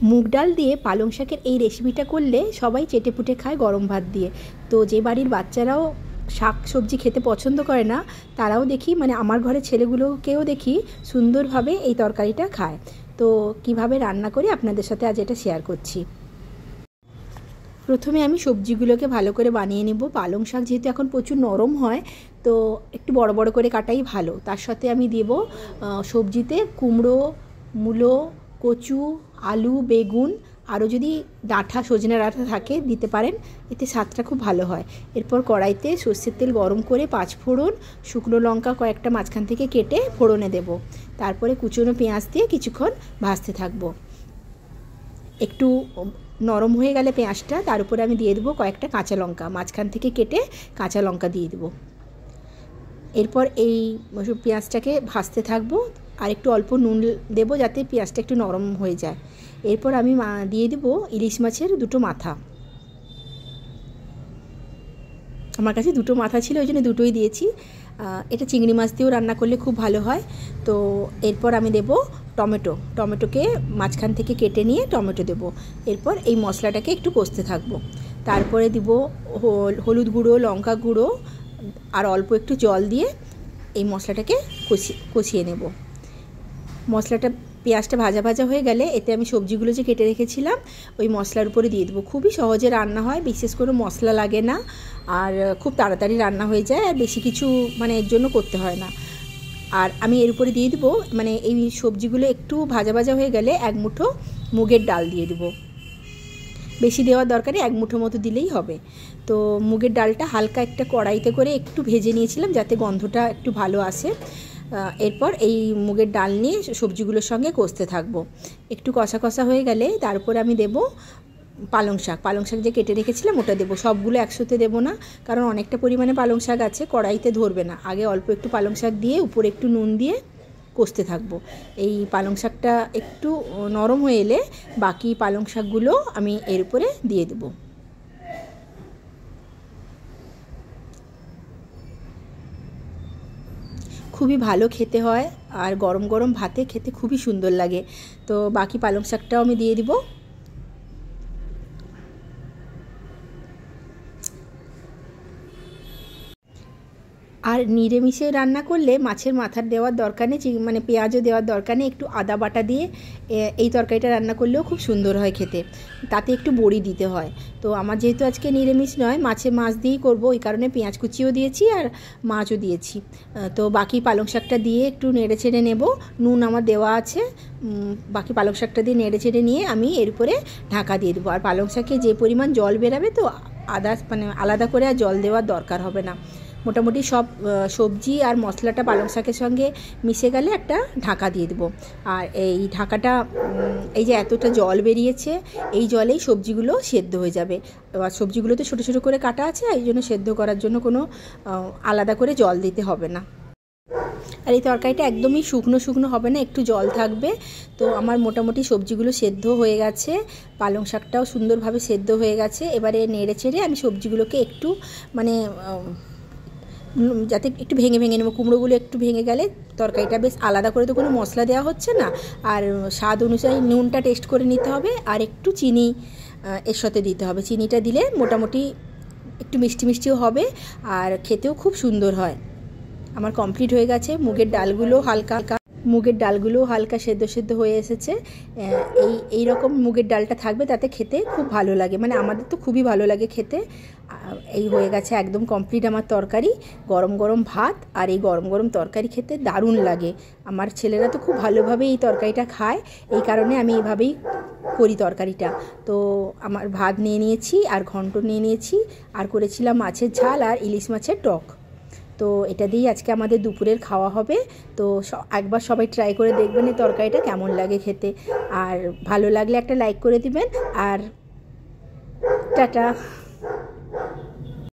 মুগ ডাল দিয়ে পালং শাকের এই রেসিপিটা করলে সবাই চেটেপুটে খায় গরম ভাত দিয়ে। তো যে বাড়ির বাচ্চারাও শাক সবজি খেতে পছন্দ করে না, তারাও দেখি মানে আমার ঘরের ছেলেগুলোকেও দেখি সুন্দরভাবে এই তরকারিটা খায়। তো কিভাবে রান্না করি আপনাদের সাথে আজ এটা শেয়ার করছি। প্রথমে আমি সবজিগুলোকে ভালো করে বানিয়ে নেব। পালং শাক যেহেতু এখন প্রচুর নরম হয়, তো একটু বড় বড় করে কাটাই ভালো। তার সাথে আমি দেব সবজিতে কুমড়ো, মূলো, কচু, আলু, বেগুন, আরও যদি ডাঁটা সজনে ডাঁটা থাকে দিতে পারেন, এতে স্বাদটা খুব ভালো হয়। এরপর কড়াইতে সর্ষের তেল গরম করে 5 ফোড়ন, শুকনো লঙ্কা কয়েকটা মাঝখান থেকে কেটে ফোড়নে দেব। তারপরে কুচনো পেঁয়াজ দিয়ে কিছুক্ষণ ভাজতে থাকবো। একটু নরম হয়ে গেলে পেঁয়াজটা, তার উপরে আমি দিয়ে দেবো কয়েকটা কাঁচা লঙ্কা, মাঝখান থেকে কেটে কাঁচা লঙ্কা দিয়ে দেবো। এরপর এই পেঁয়াজটাকে ভাজতে থাকবো আর একটু অল্প নুন দেবো যাতে পেঁয়াজটা একটু নরম হয়ে যায়। এরপর আমি দিয়ে দেবো ইলিশ মাছের 2টো মাথা। আমার কাছে 2টো মাথা ছিল, ওই জন্য 2টোই দিয়েছি। এটা চিংড়ি মাছ দিয়েও রান্না করলে খুব ভালো হয়। তো এরপর আমি দেব টমেটোকে মাঝখান থেকে কেটে নিয়ে টমেটো দেব। এরপর এই মশলাটাকে একটু কষতে থাকবো। তারপরে দিব হলুদ গুঁড়ো, লঙ্কা গুঁড়ো আর অল্প একটু জল দিয়ে এই মশলাটাকে কষিয়ে নেব। মশলাটা পেঁয়াজটা ভাজা ভাজা হয়ে গেলে এতে আমি সবজিগুলো যে কেটে রেখেছিলাম ওই মশলার উপরে দিয়ে দেবো। খুবই সহজে রান্না হয়, বিশেষ করে মশলা লাগে না, আর খুব তাড়াতাড়ি রান্না হয়ে যায়, আর বেশি কিছু মানে এর জন্য করতে হয় না। আর আমি এর উপরে দিয়ে দেবো, মানে এই সবজিগুলো একটু ভাজা ভাজা হয়ে গেলে 1 মুঠো মুগের ডাল দিয়ে দেবো। বেশি দেওয়ার দরকারে 1 মুঠো মতো দিলেই হবে। তো মুগের ডালটা হালকা একটা কড়াইতে করে একটু ভেজে নিয়েছিলাম যাতে গন্ধটা একটু ভালো আসে। এরপর এই মুগের ডাল নিয়ে সবজিগুলোর সঙ্গে কষতে থাকবো। একটু কষা কষা হয়ে গেলে তারপর আমি দেব পালং শাক যে কেটে রেখেছিলাম ওটা দেবো। সবগুলো একসাথে দেবো না, কারণ অনেকটা পরিমাণে পালং শাক আছে, কড়াইতে ধরবে না। আগে অল্প একটু পালং শাক দিয়ে উপরে একটু নুন দিয়ে কষতে থাকবো। এই পালং শাকটা একটু নরম হয়ে এলে বাকি পালং শাকগুলো আমি এর উপরে দিয়ে দেবো। খুবই ভালো খেতে হয় আর গরম গরম ভাতে খেতে খুবই সুন্দর লাগে। তো বাকি পালং শাকটাও আমি দিয়ে দিব। আর নিরামিষে রান্না করলে মাছের মাথার দেওয়ার দরকার নেই, মানে পেঁয়াজও দেওয়ার দরকার নেই। একটু আদা বাটা দিয়ে এই তরকারিটা রান্না করলেও খুব সুন্দর হয় খেতে। তাতে একটু বড়ি দিতে হয়। তো আমার যেহেতু আজকে নিরামিষ নয়, মাছ দিয়েই করবো, ওই কারণে পেঁয়াজ কুচিও দিয়েছি আর মাছও দিয়েছি। তো বাকি পালং শাকটা দিয়ে একটু নেড়ে চেড়ে নেব। নুন আমার দেওয়া আছে। বাকি পালং শাকটা দিয়ে নেড়ে চেড়ে নিয়ে আমি এর উপরে ঢাকা দিয়ে দেবো। আর পালং শাকে যে পরিমাণ জল বেরাবে, তো মানে আলাদা করে আর জল দেওয়ার দরকার হবে না। মোটামুটি সব সবজি আর মশলাটা পালং শাকের সঙ্গে মিশে গেলে একটা ঢাকা দিয়ে দেবো। আর এই ঢাকাটা, এই যে এতটা জল বেরিয়েছে, এই জলেই সবজিগুলো সেদ্ধ হয়ে যাবে। আর সবজিগুলো তো ছোটো ছোটো করে কাটা আছে, এই জন্য সেদ্ধ করার জন্য কোনো আলাদা করে জল দিতে হবে না। আর এই তরকারিটা একদমই শুকনো হবে না, একটু জল থাকবে। তো আমার মোটামুটি সবজিগুলো সেদ্ধ হয়ে গেছে, পালং শাকটাও সুন্দরভাবে সেদ্ধ হয়ে গেছে। এবারে নেড়ে চেড়ে আমি সবজিগুলোকে একটু মানে যাতে একটু ভেঙে নেবো। কুমড়োগুলো একটু ভেঙে গেলে তরকারিটা বেশ আলাদা করে তো কোনো মশলা দেওয়া হচ্ছে না, আর স্বাদ অনুযায়ী নুনটা টেস্ট করে নিতে হবে, আর একটু চিনি এর সাথে দিতে হবে। চিনিটা দিলে মোটামুটি একটু মিষ্টি মিষ্টিও হবে আর খেতেও খুব সুন্দর হয়। আমার কমপ্লিট হয়ে গেছে। মুগের ডালগুলো হালকা সেদ্ধ হয়ে এসেছে। এই রকম মুগের ডালটা থাকবে, তাতে খেতে খুব ভালো লাগে, মানে আমাদের তো খুবই ভালো লাগে খেতে। এই হয়ে গেছে একদম কমপ্লিট আমার তরকারি। গরম গরম ভাত আর এই গরম গরম তরকারি খেতে দারুণ লাগে। আমার ছেলেরা তো খুব ভালোভাবে এই তরকারিটা খায়, এই কারণে আমি এইভাবেই করি তরকারিটা। তো আমার ভাত নিয়ে নিয়েছি আর ঘন্ট নিয়ে নিয়েছি, আর করেছিলাম মাছের ঝাল আর ইলিশ মাছের টক। তো এটা দিয়েই আজকে আমাদের দুপুরের খাওয়া হবে। তো একবার সবাই ট্রাই করে দেখবেন এই তরকারিটা কেমন লাগে খেতে। আর ভালো লাগলে একটা লাইক করে দিবেন। আর টাটা।